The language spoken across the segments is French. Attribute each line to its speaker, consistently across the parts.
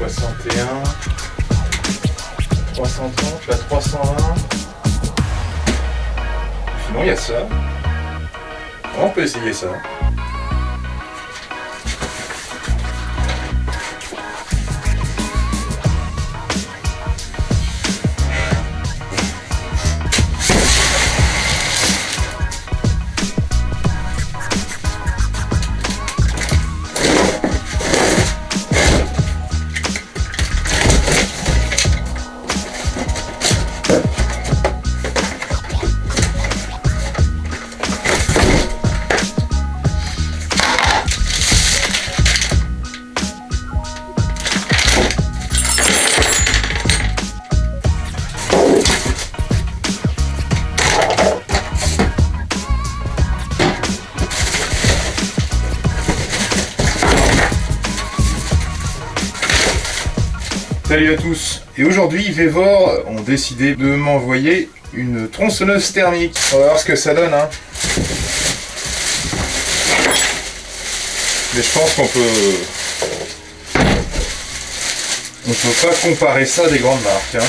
Speaker 1: 61, 330, la 320. Sinon il y a ça. On peut essayer ça. Salut à tous, et aujourd'hui Vevor ont décidé de m'envoyer une tronçonneuse thermique. On va voir ce que ça donne, hein. Mais je pense qu'on peut pas comparer ça à des grandes marques, hein.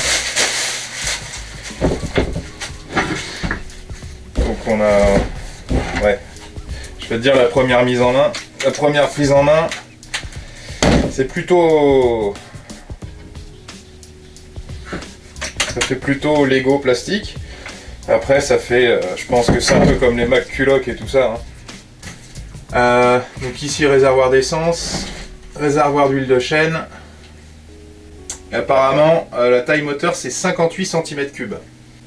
Speaker 1: Donc on a, ouais, je vais te dire la première mise en main. La première prise en main, c'est plutôt... Ça fait plutôt Lego plastique. Après ça fait, je pense que c'est un peu comme les McCulloch et tout ça, hein. Donc ici réservoir d'essence, réservoir d'huile de chêne. Et apparemment la taille moteur c'est 58 cm3.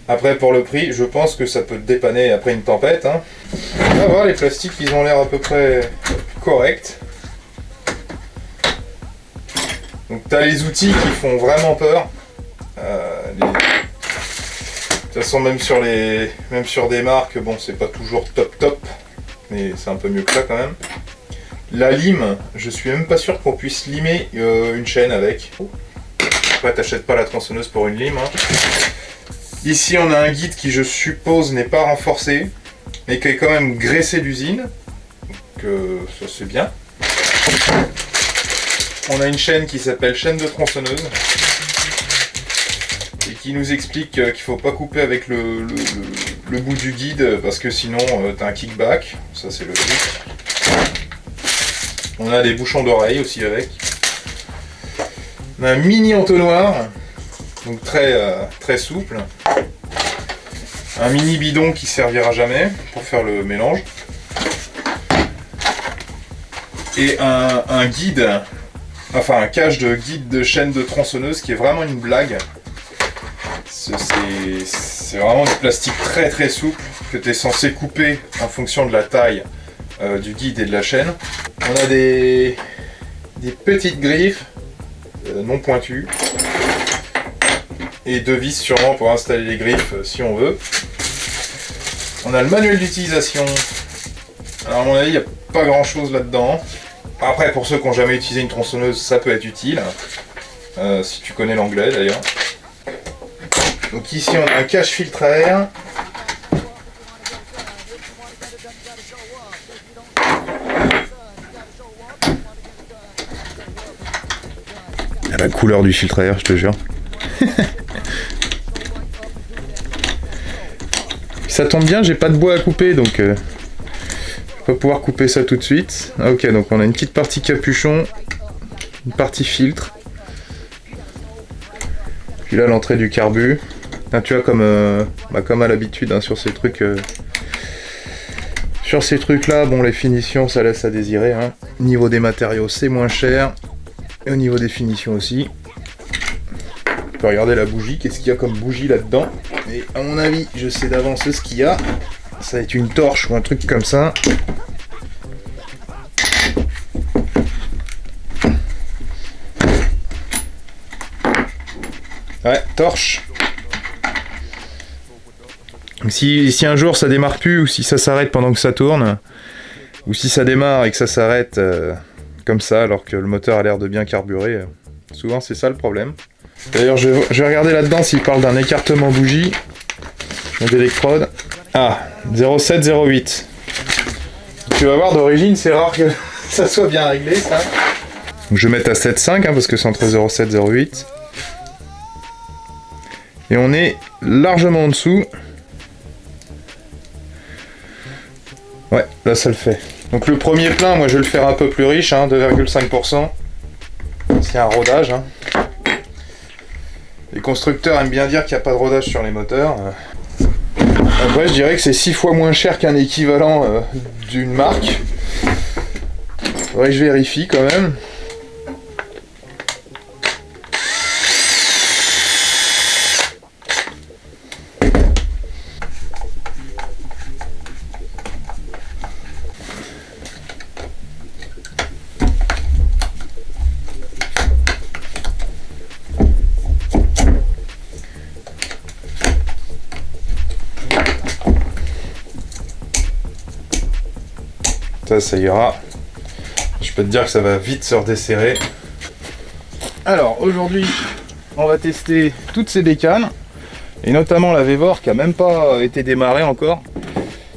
Speaker 1: Après pour le prix je pense que ça peut te dépanner après une tempête, hein. On va voir, les plastiques ils ont l'air à peu près corrects. Donc tu as les outils qui font vraiment peur. De toute façon même sur des marques, bon c'est pas toujours top, mais c'est un peu mieux que ça quand même. La lime, je suis même pas sûr qu'on puisse limer une chaîne avec. Après t'achètes pas la tronçonneuse pour une lime, hein. Ici on a un guide qui je suppose n'est pas renforcé, mais qui est quand même graissé d'usine, donc ça c'est bien. On a une chaîne qui s'appelle chaîne de tronçonneuse, et qui nous explique qu'il ne faut pas couper avec le bout du guide parce que sinon tu as un kickback, ça c'est logique. On a des bouchons d'oreilles aussi avec. On a un mini entonnoir, donc très souple. Un mini bidon qui servira jamais pour faire le mélange. Et un guide, enfin un cache de guide de chaîne de tronçonneuse qui est vraiment une blague. C'est vraiment du plastique très souple que tu es censé couper en fonction de la taille du guide et de la chaîne. On a des petites griffes non pointues et deux vis sûrement pour installer les griffes si on veut. On a le manuel d'utilisation. Alors à mon avis il n'y a pas grand chose là-dedans. Après pour ceux qui n'ont jamais utilisé une tronçonneuse ça peut être utile, si tu connais l'anglais d'ailleurs. Donc ici on a un cache-filtre à air. La couleur du filtre à air, je te jure. Ça tombe bien, j'ai pas de bois à couper, donc je vais pas pouvoir couper ça tout de suite. Ok, donc on a une petite partie capuchon, une partie filtre. Puis là l'entrée du carbu. Ah, tu vois, comme à l'habitude, hein, sur ces trucs là, bon, les finitions ça laisse à désirer, hein. Au niveau des matériaux c'est moins cher, et au niveau des finitions aussi. On peut regarder la bougie, qu'est-ce qu'il y a comme bougie là-dedans, et à mon avis je sais d'avance ce qu'il y a. Ça va être une torche ou un truc comme ça. Ouais, torche. Si un jour ça démarre plus, ou si ça s'arrête pendant que ça tourne, ou si ça démarre et que ça s'arrête comme ça alors que le moteur a l'air de bien carburer, souvent c'est ça le problème. D'ailleurs je vais regarder là-dedans s'il parle d'un écartement bougie d'électrode. Ah, 0708. Tu vas voir, d'origine c'est rare que ça soit bien réglé ça. Donc je vais mettre à 7,5 parce que c'est entre 0,7 et 0,8. Et on est largement en dessous. Ouais, là ça le fait. Donc le premier plein, moi je vais le faire un peu plus riche, 2,5%. C'est un rodage. Les constructeurs aiment bien dire qu'il n'y a pas de rodage sur les moteurs. Après je dirais que c'est 6 fois moins cher qu'un équivalent d'une marque. Faudrait que je vérifie quand même. Ça ira. Je peux te dire que ça va vite se redesserrer. Alors aujourd'hui, on va tester toutes ces bécanes et notamment la Vévor qui a même pas été démarrée encore.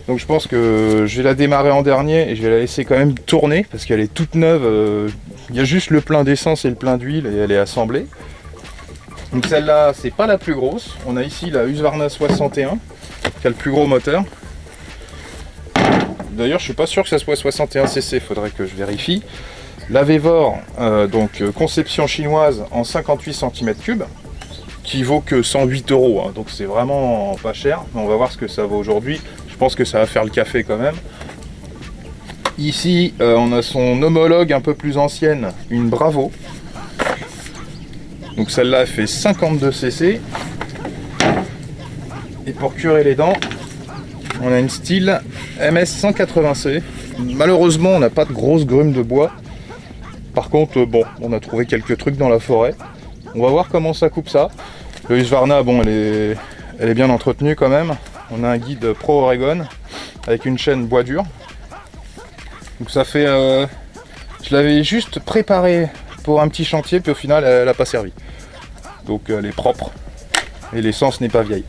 Speaker 1: Donc je pense que je vais la démarrer en dernier et je vais la laisser quand même tourner parce qu'elle est toute neuve. Il y a juste le plein d'essence et le plein d'huile et elle est assemblée. Donc celle-là, c'est pas la plus grosse. On a ici la Husqvarna 61 qui a le plus gros moteur. D'ailleurs, je suis pas sûr que ça soit 61 cc, faudrait que je vérifie. La Vévor, donc conception chinoise en 58 cm3, qui vaut que 108 €, donc c'est vraiment pas cher. On va voir ce que ça vaut aujourd'hui. Je pense que ça va faire le café quand même. Ici, on a son homologue un peu plus ancienne, une Bravo. Donc celle-là, elle fait 52 cc. Et pour curer les dents, on a une Stihl MS 180C. Malheureusement, on n'a pas de grosses grumes de bois. Par contre, bon, on a trouvé quelques trucs dans la forêt. On va voir comment ça coupe ça. Le Husqvarna, bon, elle est bien entretenue quand même. On a un guide Pro Oregon avec une chaîne bois dur. Donc ça fait... je l'avais juste préparée pour un petit chantier, puis au final, elle n'a pas servi. Donc elle est propre. Et l'essence n'est pas vieille.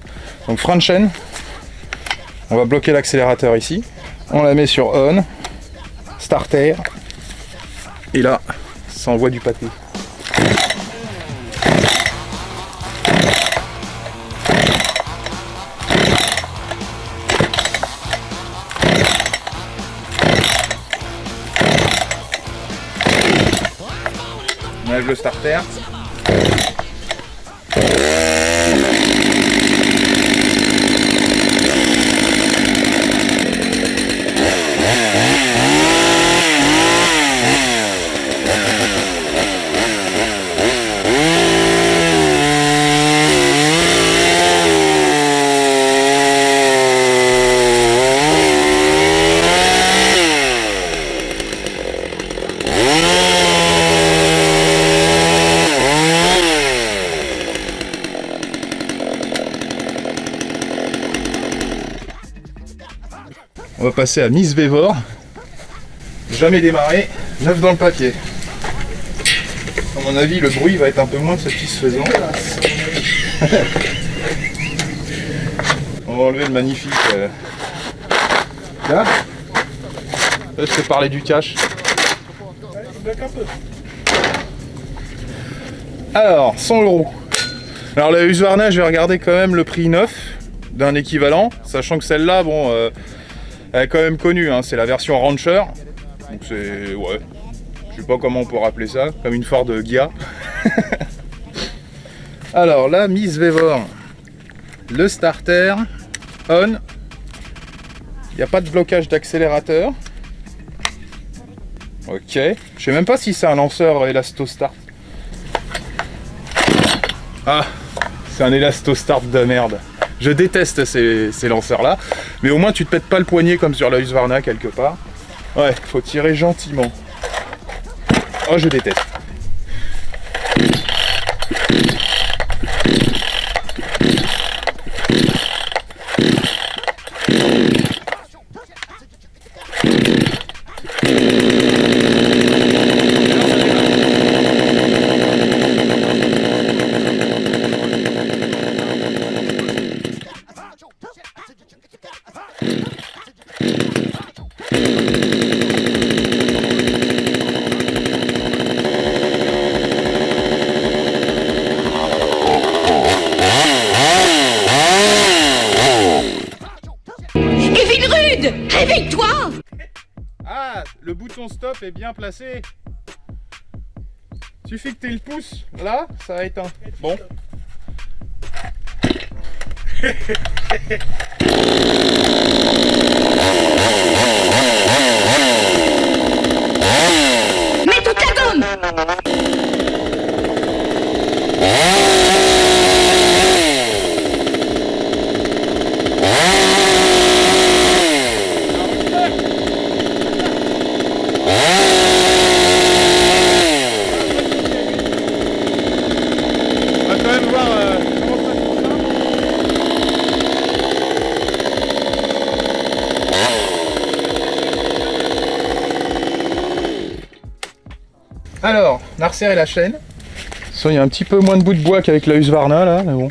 Speaker 1: Donc frein de chaîne. On va bloquer l'accélérateur ici. On la met sur on. Starter. Et là, ça envoie du pâté. On enlève le starter. On va passer à Miss Vévor. Jamais démarré, neuf dans le papier. À mon avis, le bruit va être un peu moins satisfaisant. On va enlever le magnifique. Là, je te parlais du cache. Alors, 100 €. Alors la Husqvarna, je vais regarder quand même le prix neuf d'un équivalent, sachant que celle-là, bon, elle est quand même connue, c'est la version Rancher. Donc c'est, ouais, je sais pas comment on peut rappeler ça, comme une Ford Ghia. Alors là, Miss Vévor, le starter, on, il n'y a pas de blocage d'accélérateur. Ok, je sais même pas si c'est un lanceur Elastostart. Ah, c'est un Elastostart de merde. Je déteste ces lanceurs-là, mais au moins tu te pètes pas le poignet comme sur la Husqvarna quelque part. Ouais, faut tirer gentiment. Oh, je déteste. stop est bien placé. Suffit que tu aies le pouce là, ça a éteint. Bon.
Speaker 2: Mets toute la gomme.
Speaker 1: On va quand même voir comment ça fonctionne. Alors, on a resserré la chaîne. Il y a un petit peu moins de bout de bois qu'avec la Husqvarna là, mais bon.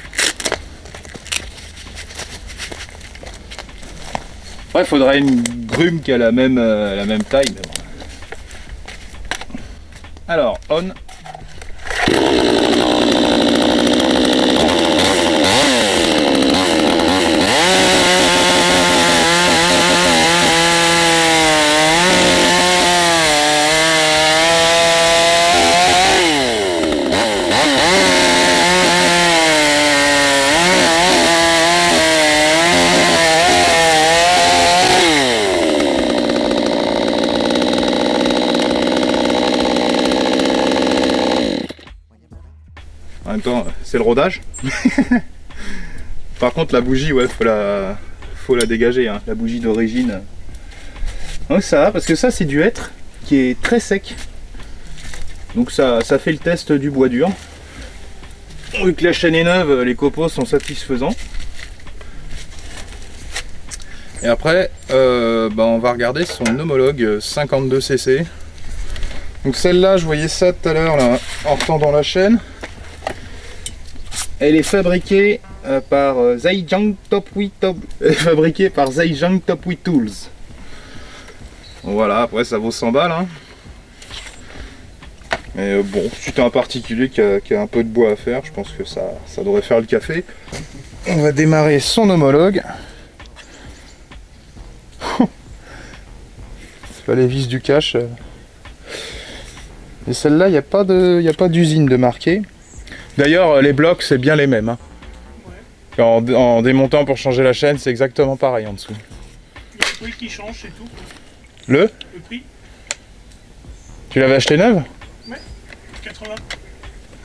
Speaker 1: Ouais, il faudrait une grume qui a la même taille, mais bon. Alors, on. En même temps, c'est le rodage. Par contre, la bougie, ouais, faut la dégager, hein. La bougie d'origine. Donc ça va, parce que ça, c'est du hêtre qui est très sec. Donc ça fait le test du bois dur. Vu que la chaîne est neuve, les copeaux sont satisfaisants. Et après, on va regarder son homologue 52cc. Donc celle-là, je voyais ça tout à l'heure là, en retendant la chaîne. Elle est fabriquée par Zhejiang Topwi Tools. Voilà, après ça vaut 100 balles. Hein. Mais bon, si t'es un particulier qui a un peu de bois à faire, je pense que ça devrait faire le café. On va démarrer son homologue. C'est pas les vis du cache. Et celle-là, il n'y a pas d'usine de marqué. D'ailleurs, les blocs, c'est bien les mêmes. Hein. Ouais. En démontant pour changer la chaîne, c'est exactement pareil en dessous.
Speaker 3: Il y a le prix qui change, c'est tout.
Speaker 1: Le
Speaker 3: prix.
Speaker 1: Tu l'avais acheté neuve?
Speaker 3: Ouais, 80.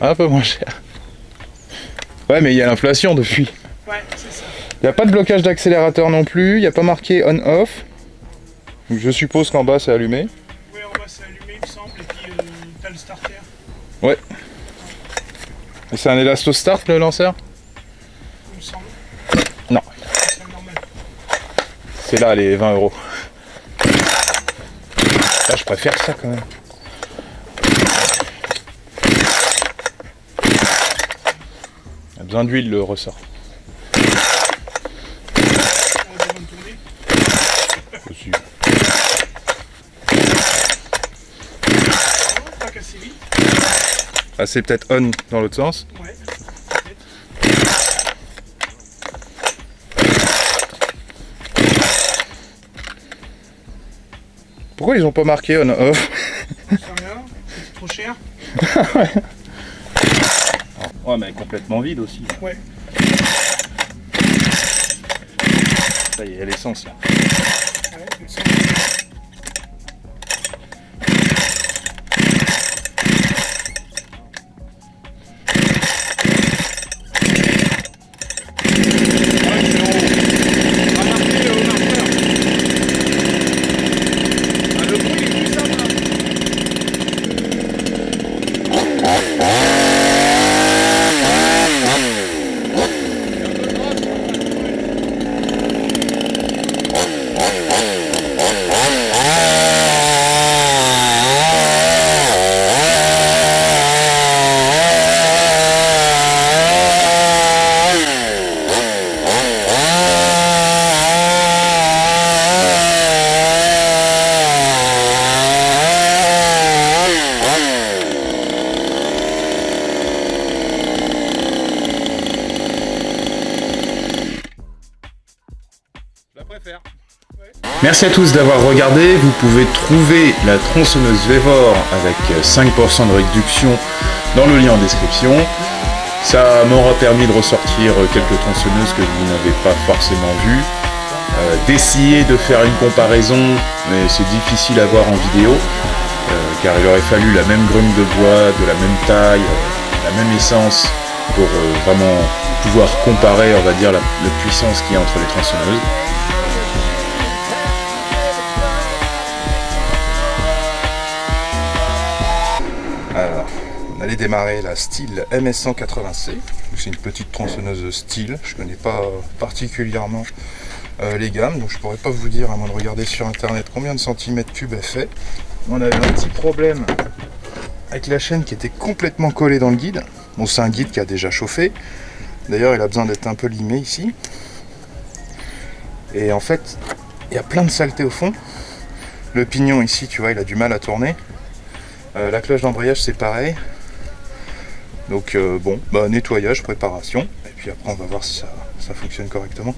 Speaker 1: Un peu moins cher. Ouais, mais il y a l'inflation depuis.
Speaker 3: Ouais, c'est ça.
Speaker 1: Il n'y a pas de blocage d'accélérateur non plus, il n'y a pas marqué on-off. Je suppose qu'en bas c'est allumé.
Speaker 3: Ouais, en bas c'est allumé, il me semble, et puis t'as le starter.
Speaker 1: Ouais. Et c'est un élasto-start le lanceur?
Speaker 3: Il me semble.
Speaker 1: Non.
Speaker 3: C'est normal.
Speaker 1: C'est là les 20 €. Là je préfère ça quand même. Il a besoin d'huile le ressort.
Speaker 3: On a besoin de tourner.
Speaker 1: Aussi.
Speaker 3: Pas cassé vite.
Speaker 1: Ah, c'est peut-être on dans l'autre sens.
Speaker 3: Ouais.
Speaker 1: Pourquoi ils ont pas marqué on-off?
Speaker 3: Ça rien, c'est trop cher.
Speaker 1: Ouais, mais elle est complètement vide aussi.
Speaker 3: Ouais.
Speaker 1: Ça y est, il y a l'essence là.
Speaker 3: Ouais, c'est ça.
Speaker 2: Merci à tous d'avoir regardé. Vous pouvez trouver la tronçonneuse Vevor avec 5% de réduction dans le lien en description. Ça m'aura permis de ressortir quelques tronçonneuses que vous n'avez pas forcément vues. D'essayer de faire une comparaison, mais c'est difficile à voir en vidéo, car il aurait fallu la même grume de bois, de la même taille, la même essence, pour vraiment pouvoir comparer, on va dire, la puissance qu'il y a entre les tronçonneuses.
Speaker 1: Alors, on allait démarrer la Stihl MS180C. C'est une petite tronçonneuse Stihl. Je connais pas particulièrement les gammes, donc je pourrais pas vous dire, à moins de regarder sur internet, combien de centimètres cubes elle fait. On avait un petit problème avec la chaîne qui était complètement collée dans le guide. Bon, c'est un guide qui a déjà chauffé. D'ailleurs, il a besoin d'être un peu limé ici. Et en fait, il y a plein de saletés au fond. Le pignon ici, tu vois, il a du mal à tourner. La cloche d'embrayage, c'est pareil. Donc bon, nettoyage, préparation. Et puis après, on va voir si ça fonctionne correctement.